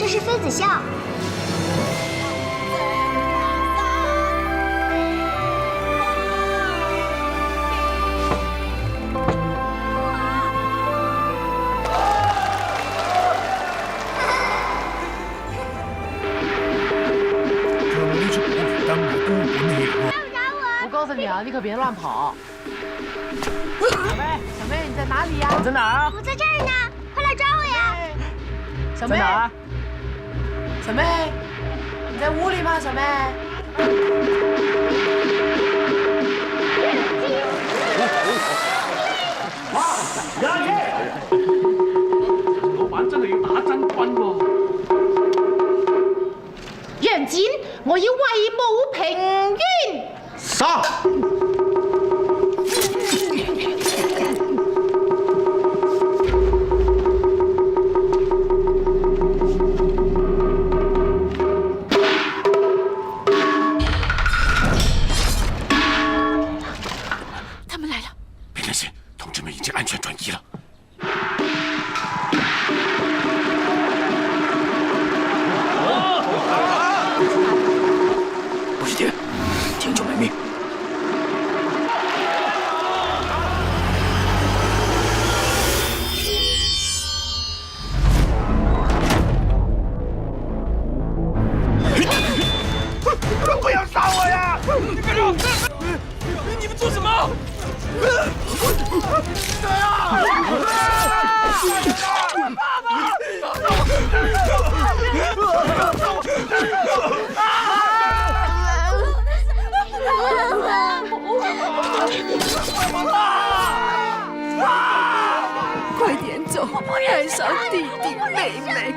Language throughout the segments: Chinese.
这是妃子笑。我告诉你啊，你可别乱跑。小妹，小妹，你在哪里呀？我在哪儿啊？我在这儿呢，快来抓我呀！小妹，在哪儿？小妹，你在屋里吗？小妹。衙役，老闆真係要打真軍喎！楊戩，我要為母平冤。殺！他们来了。别担心，同志们已经安全转移了。不许停，停就没命。不要杀我呀！你别动！你们做什么？快点走，带上弟弟妹妹。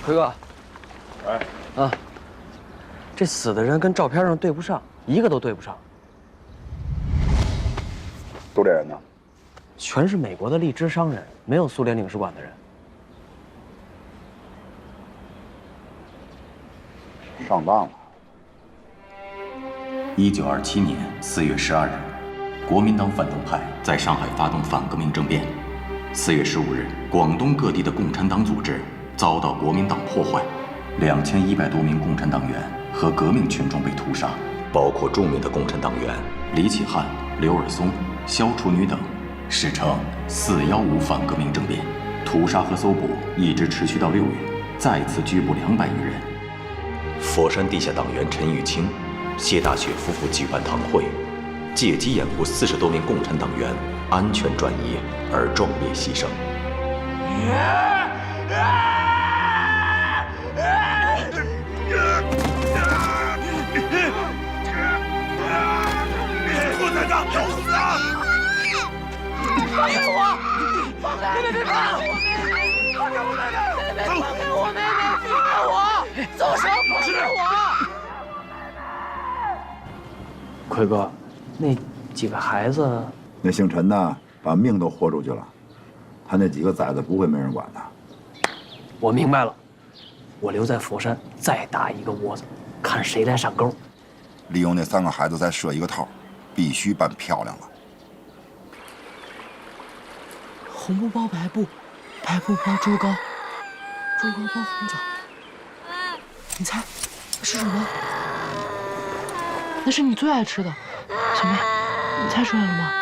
奎哥，这死的人跟照片上对不上，一个都对不上。都这人呢？全是美国的荔枝商人，没有苏联领事馆的人。上当了。 1927年4月12日，国民党反动派在上海发动反革命政变。4月15日，广东各地的共产党组织遭到国民党破坏，2100多名共产党员和革命群众被屠杀，包括著名的共产党员李启汉、刘尔松、萧楚女等，史称415反革命政变。屠杀和搜捕一直持续到6月，再次拘捕200余人。佛山地下党员陈玉清、谢大雪夫妇举办堂会，借机掩护40多名共产党员安全转移而壮烈牺牲。共产党找死啊！放开我！放开！别放！我妹妹！放开我妹妹！放开我妹妹！放开我！走手！放开我！奎哥，那几个孩子，那姓陈的把命都豁出去了，他那几个崽子不会没人管的。我明白了，我留在佛山再搭一个窝子，看谁来上钩。利用那3个孩子再设一个套，必须办漂亮了。红布包白布，白布包猪羔，猪羔包红枣。你猜那是什么？那是你最爱吃的，小妹，你猜出来了吗？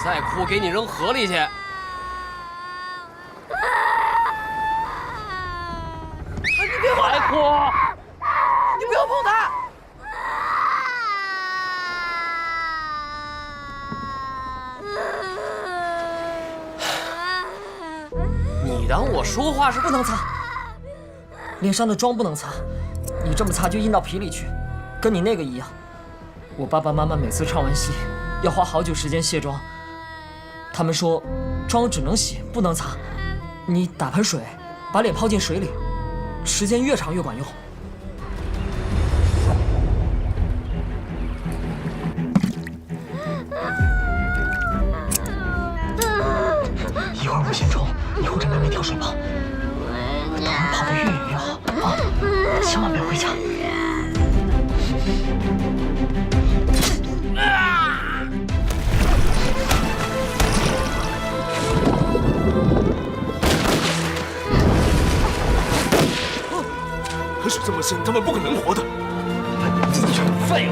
再哭给你扔河里去！你别哭！别哭！你不要碰他！你当我说话是不能擦，脸上的妆不能擦，你这么擦就印到皮里去，跟你那个一样。我爸爸妈妈每次唱完戏要花好久时间卸妆，他们说妆只能洗不能擦，你打盆水把脸泡进水里，时间越长越管用。一会儿我先冲，你护着妹妹跳水吧。等会儿跑得越远越好啊！千万别回家。河水这么深，他们不可能活的。你这废物！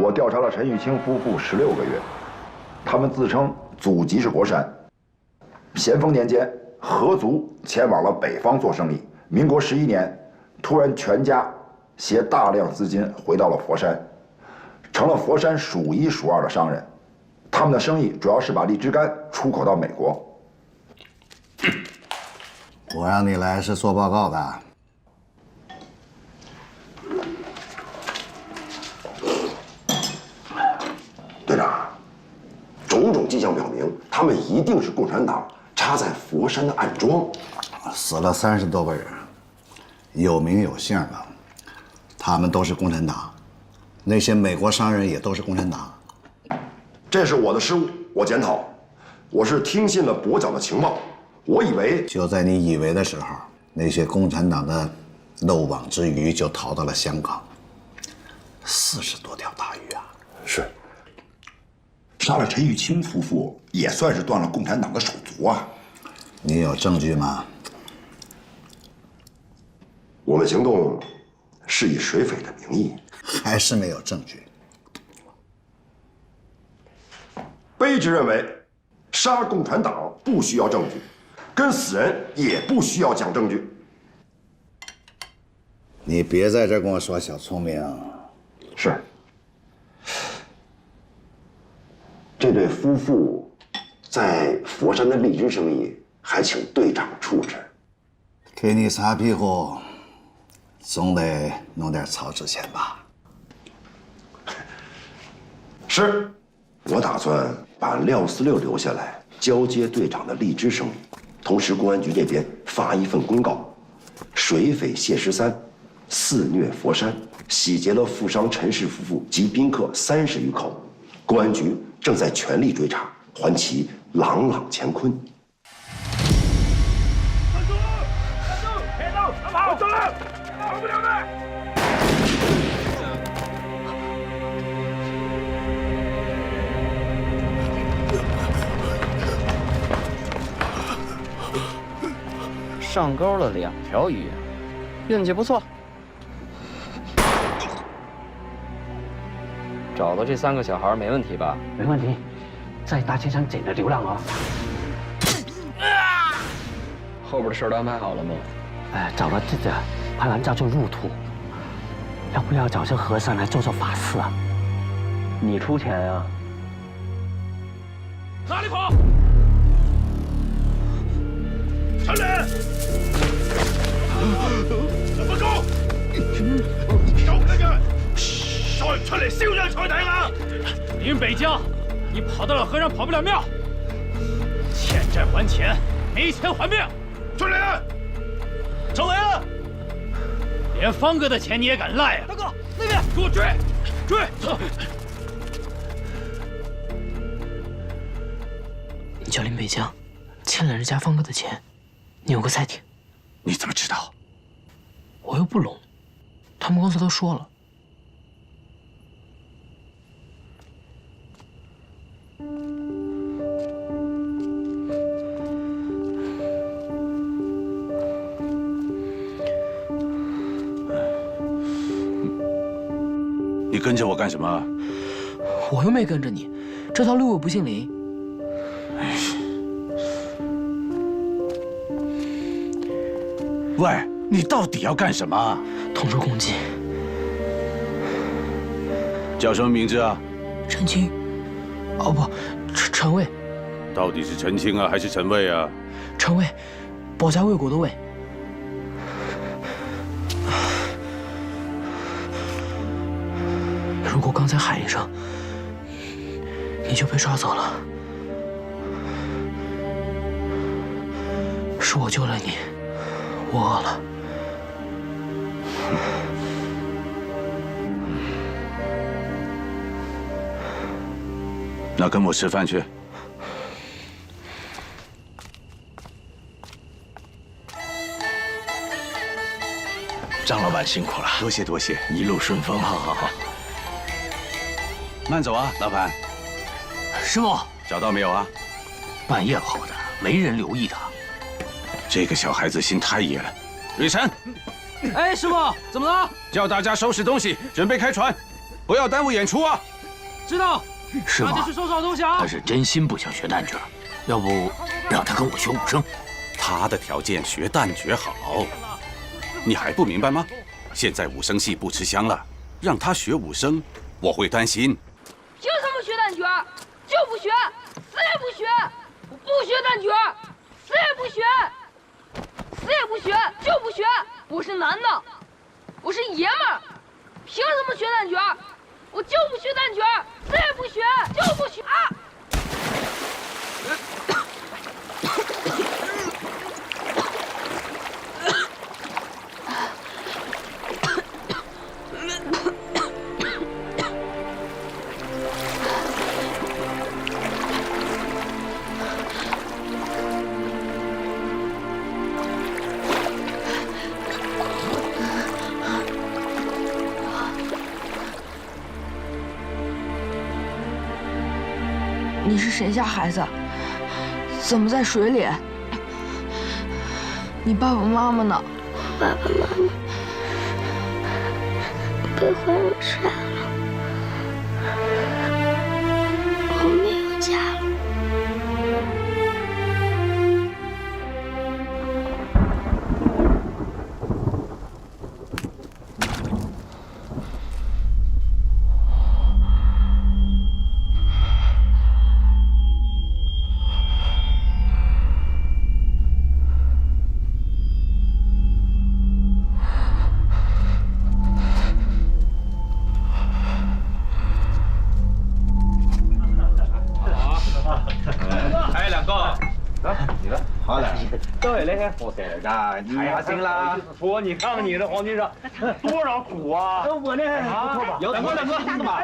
我调查了陈玉清夫妇16个月，他们自称祖籍是佛山。咸丰年间，合族前往了北方做生意。民国11年，突然全家携大量资金回到了佛山，成了佛山数1数2的商人。他们的生意主要是把荔枝干出口到美国。我让你来是做报告的。队长，种种迹象表明，他们一定是共产党插在佛山的暗桩。死了30多个人，有名有姓的，他们都是共产党。那些美国商人也都是共产党。这是我的失误，我检讨。我是听信了跛脚的情报，我以为就在你以为的时候，那些共产党的漏网之鱼就逃到了香港。40多条大鱼啊！是。杀了陈玉清夫妇，也算是断了共产党的手足啊！你有证据吗？我们行动是以水匪的名义，还是没有证据。卑职认为，杀共产党不需要证据，跟死人也不需要讲证据。你别在这跟我耍小聪明。是。这对夫妇在佛山的荔枝生意，还请队长处置。给你擦屁股，总得弄点草纸钱吧？是，我打算把廖46留下来交接队长的荔枝生意，同时公安局这边发一份公告：水匪谢13肆虐佛山，洗劫了富商陈氏夫妇及宾客30余口，公安局正在全力追查，还其朗朗乾坤。站住！站住！别动！别跑！走了，跑不了的。上钩了2条鱼，运气不错。找到这3个小孩没问题吧？没问题，在大街上捡的流浪啊。后边的事都安排好了吗？找了记者，拍完照就入土。要不要找些和尚来做做法事啊？你出钱啊？哪里跑？承认！不够！收那个！再出嚟燒咗菜底啦！林北江，你跑得了和尚跑不了庙，欠债还钱，没钱还命！出来！周文，连方哥的钱你也敢赖啊！大哥，那边给我追！追！你叫林北江，欠了人家方哥的钱，你有个猜点。你怎么知道？我又不聋。他们刚才都说了。你跟着我干什么？我又没跟着你，这条路我不姓林。喂，你到底要干什么？同舟共济。叫什么名字啊？陈清。哦不，陈卫。到底是陈清啊，还是陈卫啊？陈卫，保家卫国的卫。如果刚才喊一声，你就被抓走了。是我救了你，我饿了。那跟我吃饭去。张老板辛苦了，多谢多谢，一路顺风。好。慢走啊，老板。师傅，找到没有啊？半夜跑的，没人留意他。这个小孩子心太野了。吕晨，哎，师傅，怎么了？叫大家收拾东西，准备开船，不要耽误演出啊！知道。师傅，大家去收拾好东西啊！他是真心不想学旦角，要不让他跟我学武生？他的条件学旦角好，你还不明白吗？现在武生系不吃香了，让他学武生，我会担心。凭什么学旦角？就不学，死也不学！我不学旦角，死也不学，死也不学，就不学！我是男的，我是爷们儿，凭什么学旦角？我就不学旦角，死也不学，就不学！你是谁家孩子？怎么在水里？你爸爸妈妈呢？爸爸妈妈被坏人杀了，我没有家了。抬下心啦！说你看看你的黄金上多少股啊？我呢？有两个真的吗？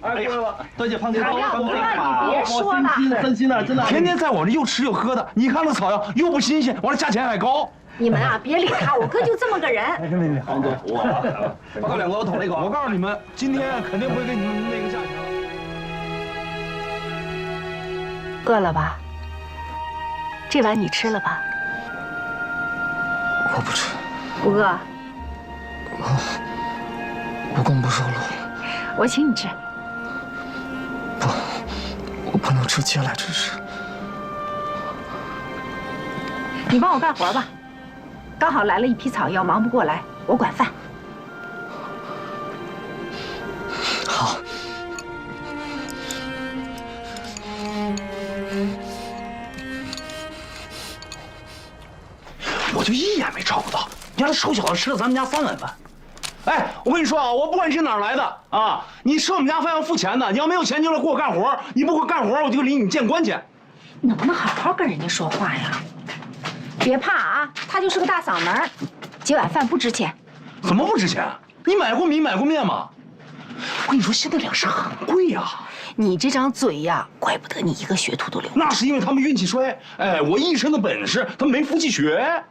哎呀，多谢胖哥，你别说了，真心的，真的，天天在我这又吃又喝的，你看那草药又不新鲜，完了价钱还高。你们啊，别理他，我哥就这么个人。没，黄哥，我两个我捅了一口。我告诉你们，今天肯定不会跟你们那个价钱了。饿了吧？这碗你吃了吧？我不吃。不饿。武功不受禄。我请你吃。不，我不能吃嗟来之食。你帮我干活吧，刚好来了一批草药，忙不过来，我管饭。好。我就一眼没瞅到，你让他臭小子吃了咱们家3碗饭。哎，我跟你说啊，我不管你是哪儿来的啊，你吃我们家饭要付钱的。你要没有钱，就来给我干活；你不给我干活，我就领你见官去。能不能好好跟人家说话呀？别怕啊，他就是个大嗓门，几碗饭不值钱。怎么不值钱？你买过米买过面吗？我跟你说，现在粮食很贵呀。你这张嘴呀，怪不得你一个学徒都留。那是因为他们运气衰。哎，我一身的本事，他们没福气学。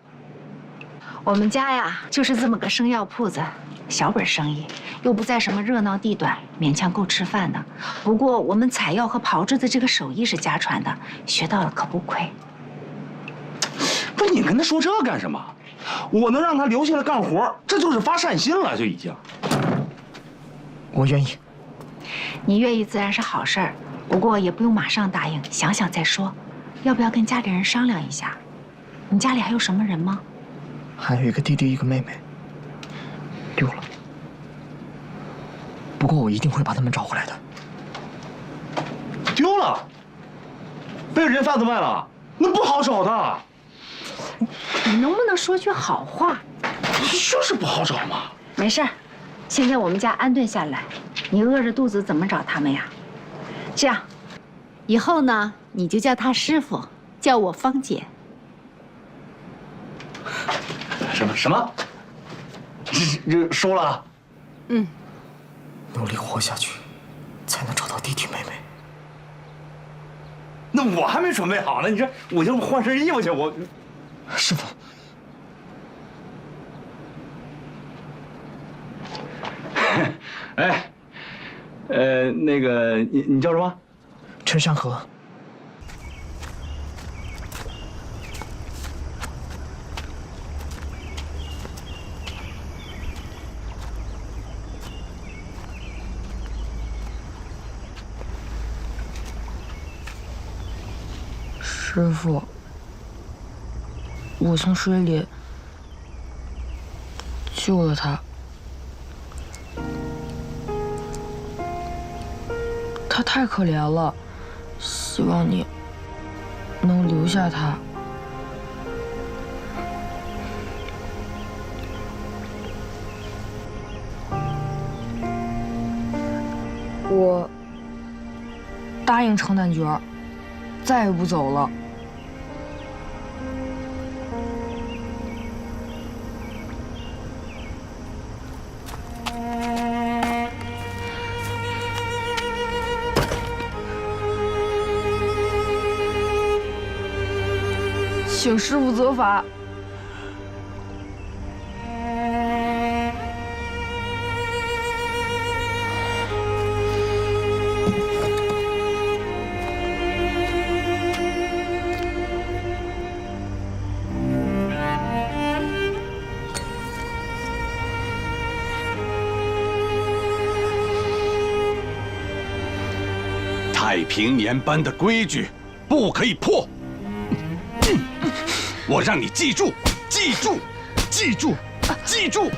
我们家呀，就是这么个生药铺子，小本生意，又不在什么热闹地段，勉强够吃饭的。不过我们采药和炮制的这个手艺是家传的，学到了可不亏。不是你跟他说这干什么？我能让他留下来干活，这就是发善心了，就已经。我愿意。你愿意自然是好事儿，不过也不用马上答应，想想再说。要不要跟家里人商量一下？你家里还有什么人吗？还有一个弟弟，一个妹妹，丢了。不过我一定会把他们找回来的。丢了？被人贩子卖了？那不好找的。你能不能说句好话？就是不好找嘛。没事儿，现在我们家安顿下来，你饿着肚子怎么找他们呀？这样，以后呢，你就叫他师傅，叫我芳姐。什么？这收了？嗯。努力活下去，才能找到弟弟妹妹。那我还没准备好呢，你这我就换身衣服去。我，师傅。哎，那个你叫什么？陈山河。师傅，我从水里救了他，他太可怜了，希望你能留下他。我答应程旦角，再也不走了。请师父责罚。太平年班的规矩不可以破。我让你记住，记住，记住，记住，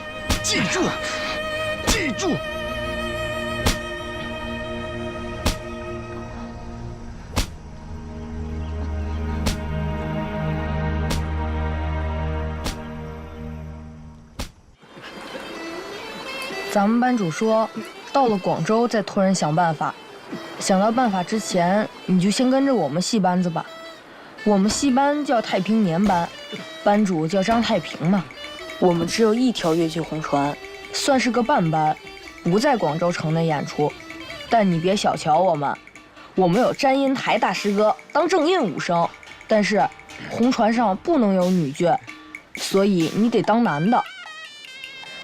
记住，记住。咱们班主说，到了广州再托人想办法。想到办法之前，你就先跟着我们戏班子吧。我们戏班叫太平年班，班主叫张太平嘛。我们只有一条乐器红船，算是个半班，不在广州城内演出。但你别小瞧我们，我们有詹音台大师哥当正印武生，但是红船上不能有女眷，所以你得当男的。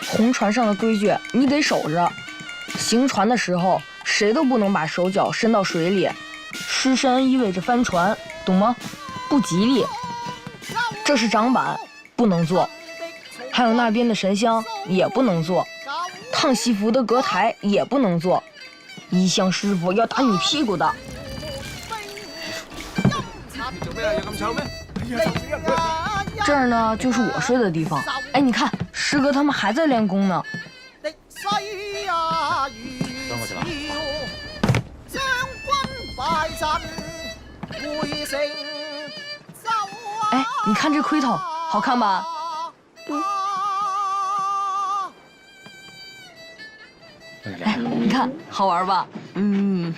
红船上的规矩你得守着，行船的时候谁都不能把手脚伸到水里，失身意味着翻船，懂吗？不吉利。这是掌板，不能做。还有那边的神香也不能做，烫戏服的阁台也不能做。一向师傅要打你屁股的。这儿呢就是我睡的地方。哎，你看师哥他们还在练功呢。等我去了。哎，你看这盔头，好看吧？哎，你看好玩吧？嗯。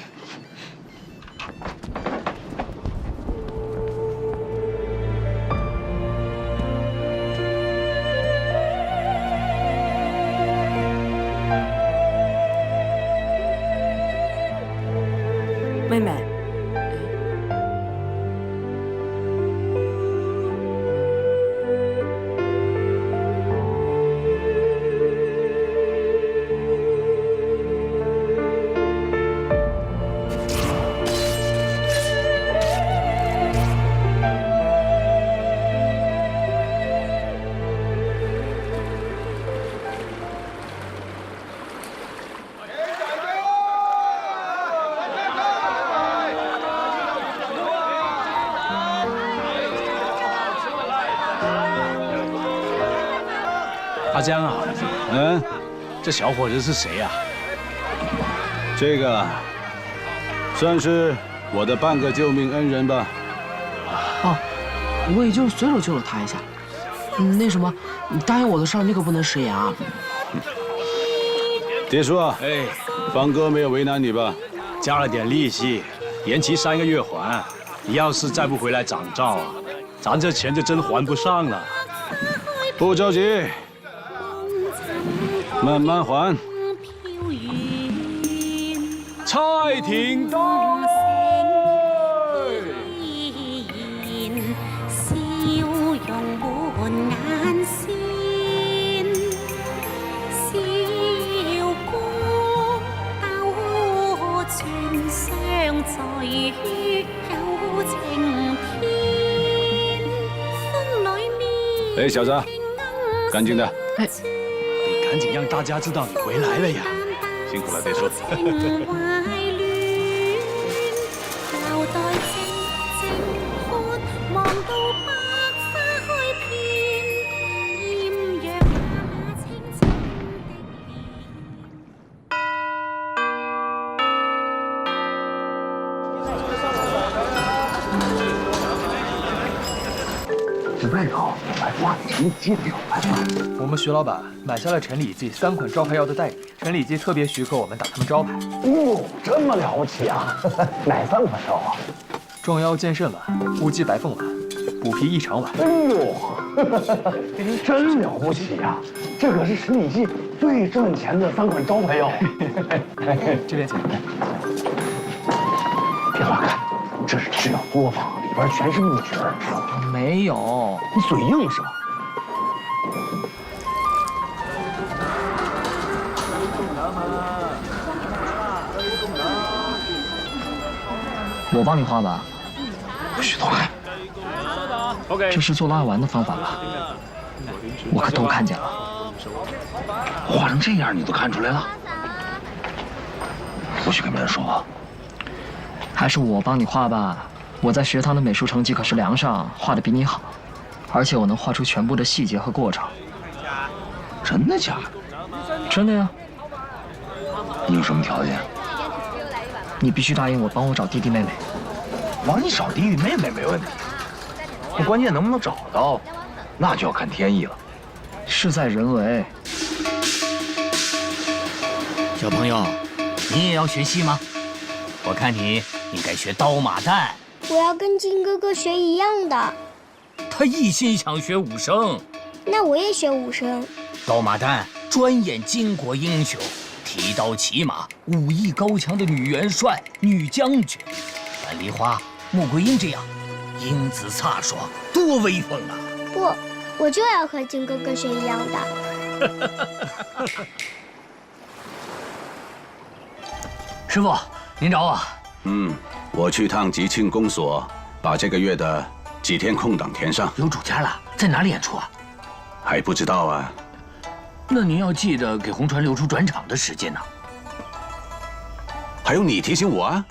妹妹。阿江啊，这小伙子是谁呀？这个算是我的半个救命恩人吧。哦，我也就随手救了他一下。那什么，你答应我的事儿，你可不能食言啊。铁叔啊，方哥没有为难你吧？加了点利息，延期3个月还。你要是再不回来掌账啊，咱这钱就真还不上了。不着急，慢慢还。蔡廷到。哎，小子，干净的。得赶紧让大家知道你回来了呀！辛苦了，铁叔。我们徐老板买下了陈李记3款招牌药的代理，陈李记特别许可我们打他们招牌。哦，这么了不起啊！哪3款药啊？壮腰健肾丸、乌鸡白凤丸、补脾益肠丸。哎呦，真了不起呀！这可是陈李记最赚钱的3款招牌药。这边请。别乱看，这是治疗作坊，里边全是秘诀。没有，你嘴硬是吧？我帮你画吧。不许偷看。这是做蜡丸的方法吧？我可都看见了。画成这样你都看出来了？不许跟别人说啊！还是我帮你画吧。我在学堂的美术成绩可是梁上，画的比你好，而且我能画出全部的细节和过程。真的假的？真的呀。你有什么条件？你必须答应我，帮我找弟弟妹妹。帮你找弟弟妹妹没问题，可关键能不能找到，那就要看天意了。事在人为。小朋友，你也要学戏吗？我看你应该学刀马旦。我要跟金哥哥学一样的。他一心想学武生。那我也学武生。刀马旦专演巾帼英雄，提刀骑马，武艺高强的女元帅、女将军，樊梨花、穆桂英这样，英姿飒爽，多威风啊！不，我就要和金哥哥学一样的。师傅，您找我？我去趟吉庆公所，把这个月的几天空档填上。有主家了，在哪里演出啊？还不知道啊。那您要记得给红船留出转场的时间呢。还有你提醒我啊。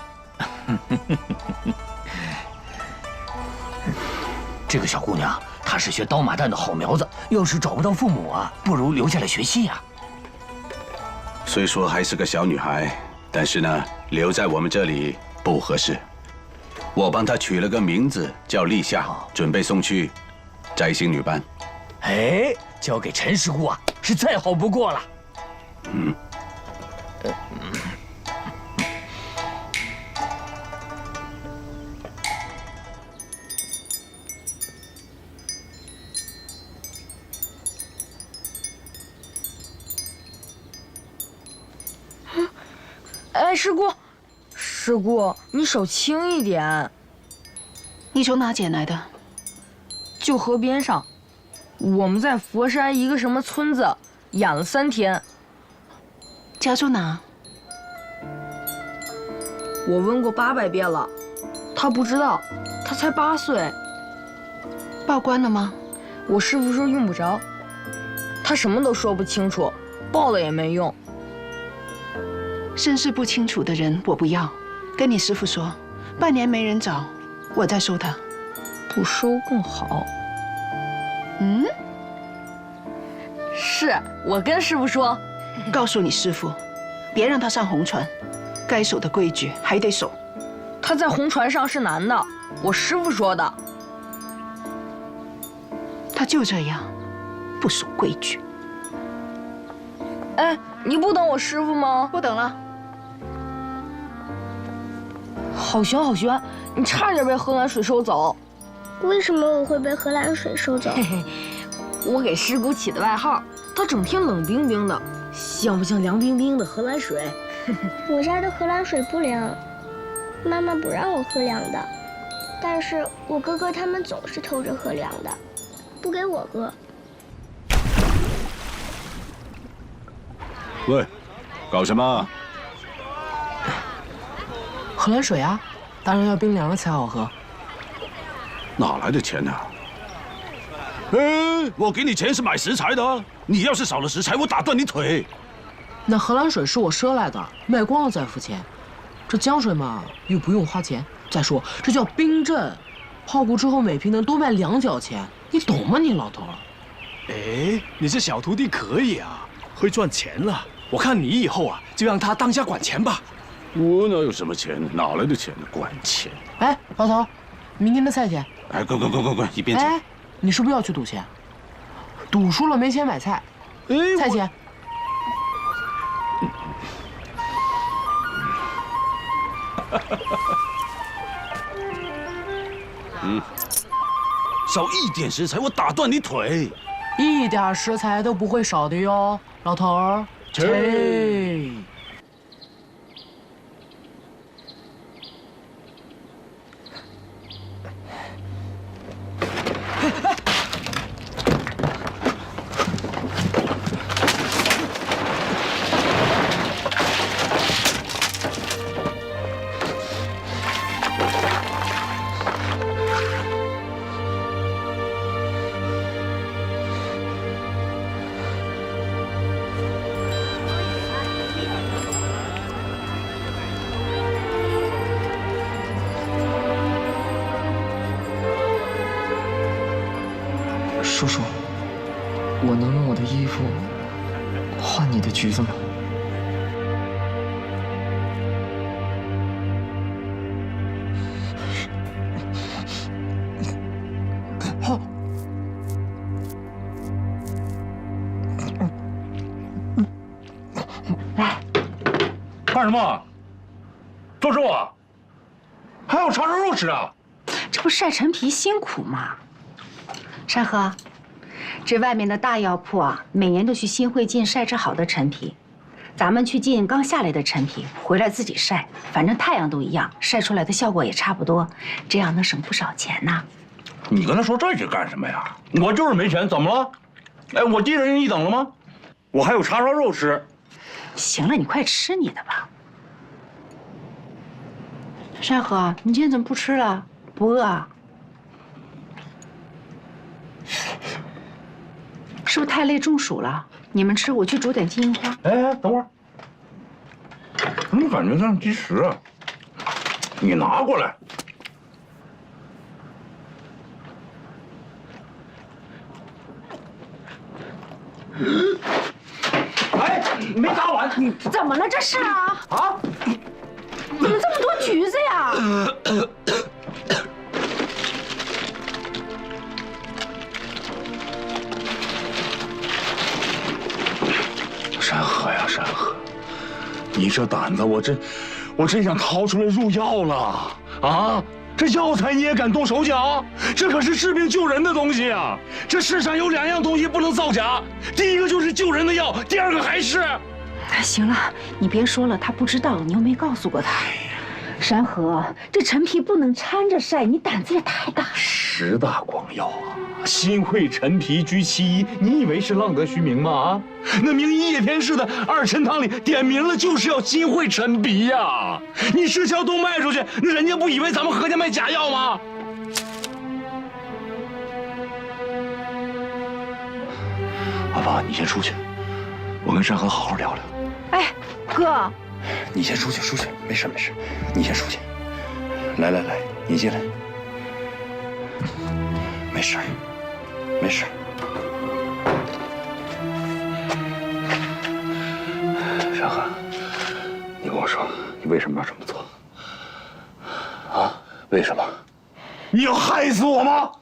这个小姑娘，她是学刀马旦的好苗子，要是找不到父母啊，不如留下来学戏呀。虽说还是个小女孩，但是呢，留在我们这里不合适。我帮她取了个名字叫立夏，准备送去摘星女班。哎，交给陈师姑啊，是再好不过了。哎，师姑，师姑，你手轻一点。你从哪捡来的？就河边上，我们在佛山一个什么村子演了3天。家住哪？我问过800遍了，他不知道，他才8岁。报官了吗？我师傅说用不着，他什么都说不清楚，报了也没用。身世不清楚的人我不要，跟你师傅说，半年没人找，我再收他。不收更好。是我跟师傅说，告诉你师傅，别让他上红船，该守的规矩还得守。他在红船上是男的，我师傅说的。他就这样，不守规矩。哎，你不等我师傅吗？不等了。好悬好悬，你差点被荷兰水收走。为什么我会被荷兰水收走？嘿嘿，我给师姑起的外号，她整天冷冰冰的，像不像凉冰冰的荷兰水？我家的荷兰水不凉，妈妈不让我喝凉的，但是我哥哥他们总是偷着喝凉的，不给我喝。喂，搞什么？荷兰水啊，当然要冰凉了才好喝。哪来的钱呢？我给你钱是买食材的，你要是少了食材，我打断你腿。那荷兰水是我赊来的，卖光了再付钱。这江水嘛，又不用花钱。再说这叫冰镇，泡过之后每瓶能多卖2角钱，你懂吗，你老头？哎，你这小徒弟可以啊，会赚钱了。我看你以后啊，就让他当家管钱吧。我哪有什么钱？哪来的钱呢？管钱！哎，老头，明天的菜钱。哎，滚！一边去！哎，你是不是要去赌钱？赌输了没钱买菜，菜钱。少一点食材，我打断你腿。一点食材都不会少的哟，老头儿。切。叔叔，我能用我的衣服换你的橘子吗？来，干什么？做肉啊？还有叉烧肉吃啊？这不晒陈皮辛苦吗？山河，这外面的大药铺啊，每年都去新会进晒制好的陈皮，咱们去进刚下来的陈皮，回来自己晒，反正太阳都一样，晒出来的效果也差不多，这样能省不少钱呢。你跟他说这些干什么呀？我就是没钱，怎么了？哎，我低人一等了吗？我还有叉烧肉吃。行了，你快吃你的吧。山河，你今天怎么不吃了？不饿啊？是不是太累中暑了？你们吃，我去煮点金银花。哎，等会儿，怎么感觉像鸡食啊？你拿过来。哎，没打完，你怎么了？这是啊？啊？怎么这么多橘子呀？山河呀，山河，你这胆子，我真想掏出来入药了啊！这药材你也敢动手脚？这可是治病救人的东西啊！这世上有2样东西不能造假，第一个就是救人的药，第二个还是……行了，你别说了，他不知道，你又没告诉过他。山河，这陈皮不能掺着晒，你胆子也太大了。10大广药啊，新会陈皮居其一，你以为是浪得虚名吗？啊，那名医叶天士的2陈汤里点明了就是要新会陈皮呀！你市销都卖出去，那人家不以为咱们何家卖假药吗？阿爸，你先出去，我跟山河好好聊聊。哎，哥，你先出去，没事，你先出去。来，你进来。没事。我说，你为什么要这么做？啊？为什么？你要害死我吗？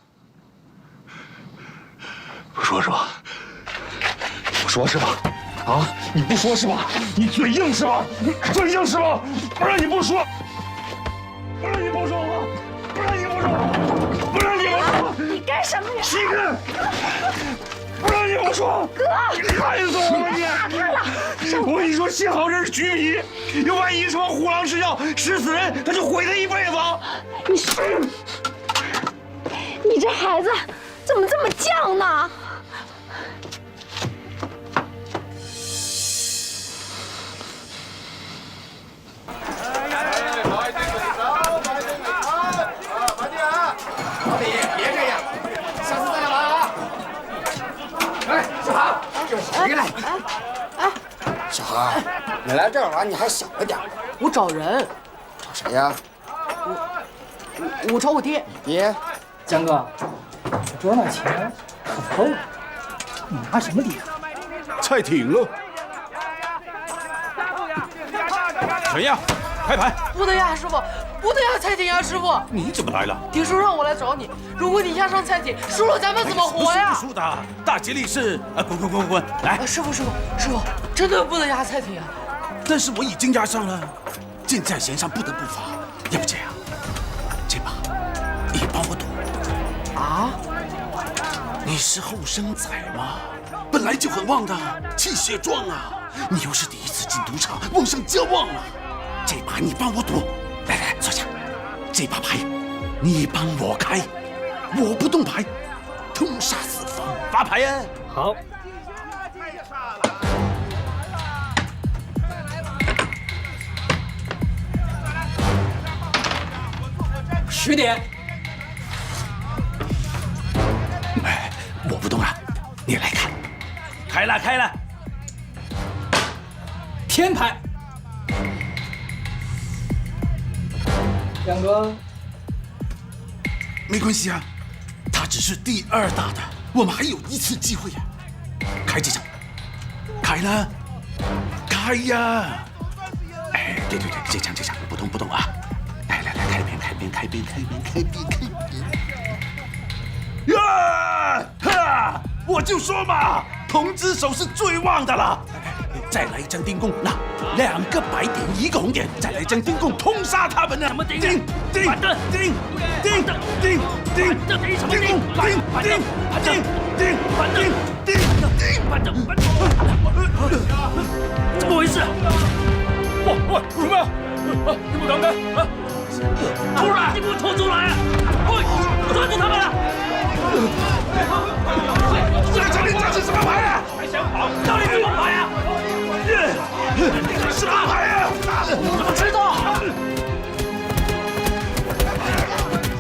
不说是吧？不说是吧？啊？你不说是吧？你嘴硬是吧？嘴硬是吧？不让你不说，不让你不说话，不让你不说，不让你不说。你干什么呀？欺人！不让你不说，哥，你害死我吧你！看了，我跟你说，幸好这是橘皮，要万一什么虎狼吃药吃死人，他就毁他一辈子。你这孩子怎么这么犟呢？老李，别这样，下次再来啊！哎，小航，这是谁来？小航，你来这儿玩，你还小着点。我找人。找谁呀？我找我爹。你爹？江哥，我桌上钱可够了，你拿什么抵啊？菜挺了。怎样？开牌。不能呀，师傅，不能呀，蔡挺呀，师傅。你怎么来了？爹说让我来找你，如果你押上蔡挺，输了咱们怎么活呀？输的，大吉利是滚！来，师傅，真的不能押蔡挺啊！但是我已经押上了，箭在弦上，不得不发。要不这样，这把你帮我赌啊？你是后生仔嘛，本来就很旺的，气血壮啊！你又是第一次进赌场，旺上加旺了。这把你帮我赌，来，坐下。这把牌你帮我开，我不动牌，通杀四方，发牌呀！好。10点。哎，我不动啊，你来看。开了。天牌。杨哥，没关系啊，他只是第2大的，我们还有一次机会呀。开这张，开了，开呀！哎，对，这张不动啊！来，开边。呀！哈！我就说嘛，铜之手是最旺的了。再来一张丁公，那2个白点，1个红点，再来一张丁公，通杀他们呢！什么丁？丁！怎么回事？喂，什么？你不敢干啊？出来！你给我拖出来！喂，抓住他们了！这是什么牌啊？还想跑？到底什么牌啊？什么牌啊？我怎么知道？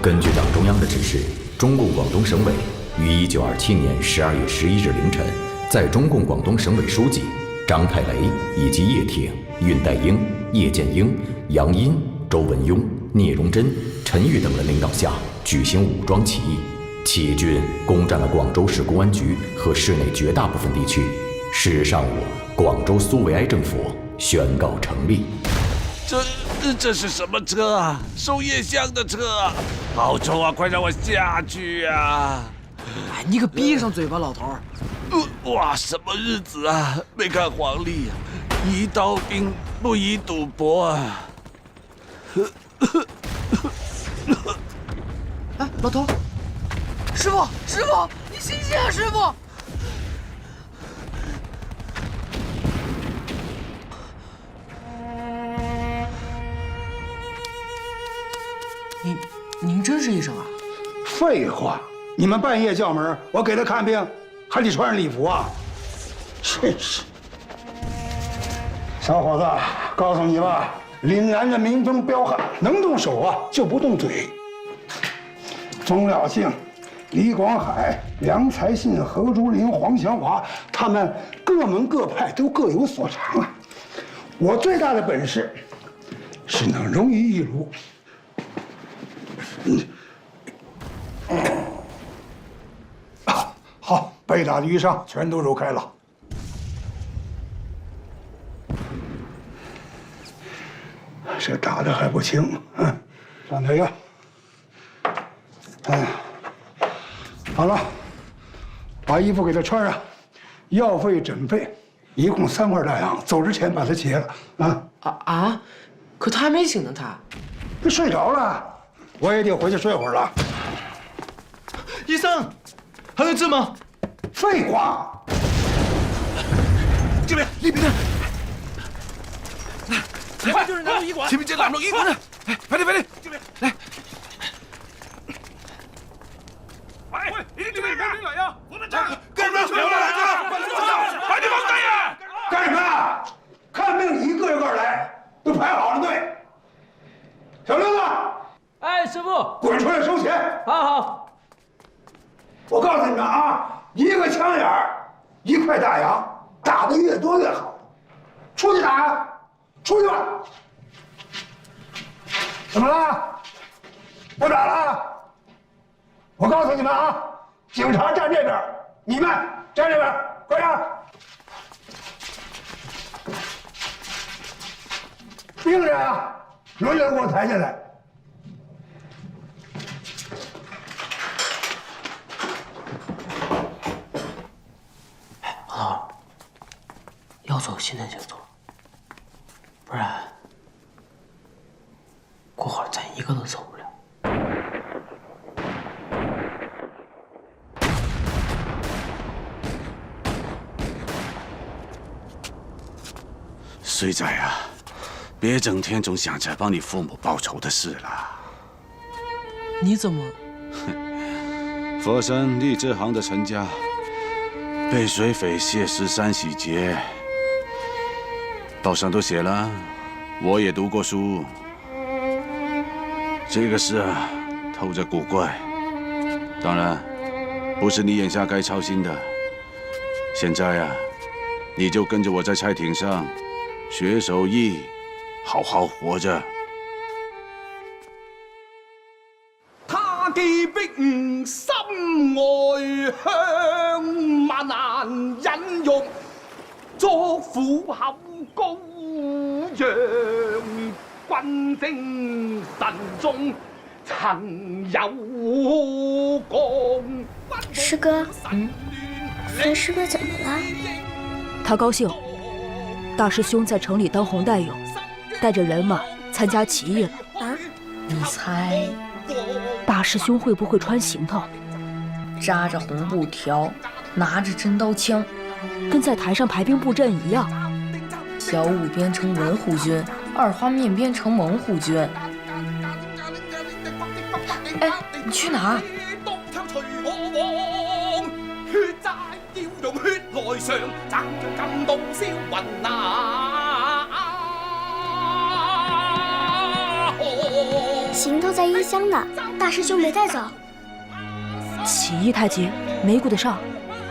根据党中央的指示，中共广东省委于1927年12月11日凌晨，在中共广东省委书记张太雷以及叶挺、恽代英、叶剑英、杨殷、周文雍、聂荣臻、陈玉等人领导下举行武装起义，起义军攻占了广州市公安局和市内绝大部分地区。10日上午，广州苏维埃政府宣告成立。这是什么车啊？收夜香的车啊！好臭啊！快让我下去啊！哎，你可闭上嘴巴，老头儿！哇，什么日子啊？没看黄历啊，宜刀兵不宜赌博啊！哎，老头，师傅，你醒醒啊，师傅！您真是医生啊？废话，你们半夜叫门，我给他看病，还得穿上礼服啊！真是，小伙子，告诉你吧，岭南的民风彪悍，能动手啊就不动嘴。钟了庆、李广海、梁才信、何竹林、黄祥华，他们各门各派都各有所长啊。我最大的本事是能容于一炉。好，被打的淤伤全都揉开了。是打得还不轻啊！上点药。哎，好了，把衣服给他穿上，药费、诊费，一共3块大洋。走之前把它结了啊！可他还没醒呢，他睡着了，我也得回去睡会儿了。医生，还能治吗？废话。这边，那边的。前面就是南路医馆，前面这南路医馆的，哎，快点，这边来。喂，你这边赶紧来呀！我们这干什么？快点往前呀！干什么？看病一个个来，都排好了队。小刘子，哎，师傅，滚出来收钱。好。我告诉你们啊，一个枪眼儿1块大洋，打得越多越好。出去打，出去吧。怎么了？不打了？我告诉你们啊，警察站这边，你们站这边，快点！病人啊，轮流给我抬进来。老头，要走现在就走，不然过会儿咱一个都走不了。衰仔啊，别整天总想着帮你父母报仇的事了。你怎么？佛山荔枝行的陈家被水匪谢13洗劫，报上都写了，我也读过书。这个事啊，透着古怪，当然不是你眼下该操心的。现在啊，你就跟着我在差艇上学手艺，好好活着。他的兵心外香，萬難忍辱，作虎口高揚，軍精神中曾有功。师哥，分师哥怎么了？他高兴，大师兄在城里当红带友，带着人马参加起义了。啊？你猜？大师兄会不会穿行头？扎着红布条，拿着真刀枪，跟在台上排兵布阵一样。小五编成文护军，二花面编成猛虎军。哎，你去哪？行头在衣箱呢，大师兄没带走。起义太急，没顾得上，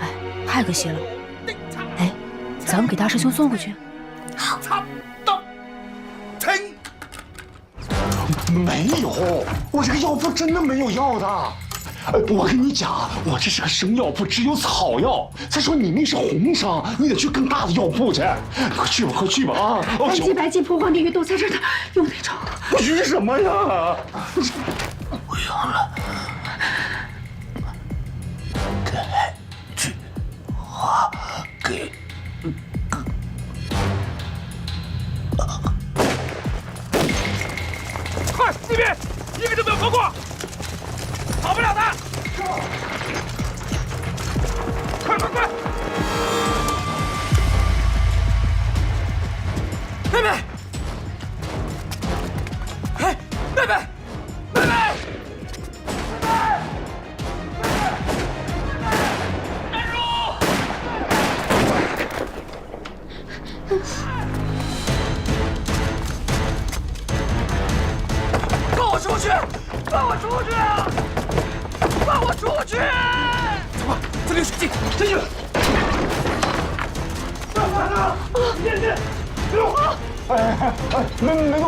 哎，太可惜了。哎，咱们给大师兄送过去。好。停！没有，我这个药铺真的没有药的。我跟你讲，我这是个生药铺，只有草药。再说你那是红伤，你得去更大的药铺去。快去吧，快去吧啊！白济、蒲黄地、玉都在这儿呢，用得着。于什么呀？不用了。这句话给。快，那边一个都没有放过，跑不了的。快！妹妹，哎，妹妹！放我出去！放我出去！放我出去！走吧，这里有水镜，进去。完了！别动！哎，没动。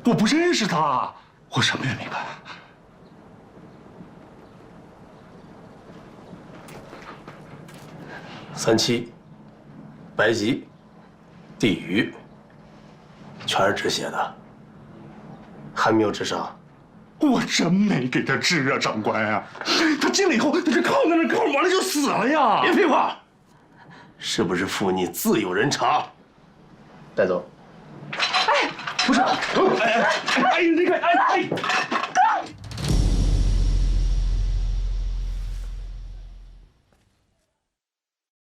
我不认识他，我什么也没干。37、白吉、地狱，全是止血的，还没有治伤。我真没给他治啊，长官啊！他进来以后，他就靠在那靠，完了就死了呀！别废话，是不是负你自有人查。带走。不是，哎，那个，哎。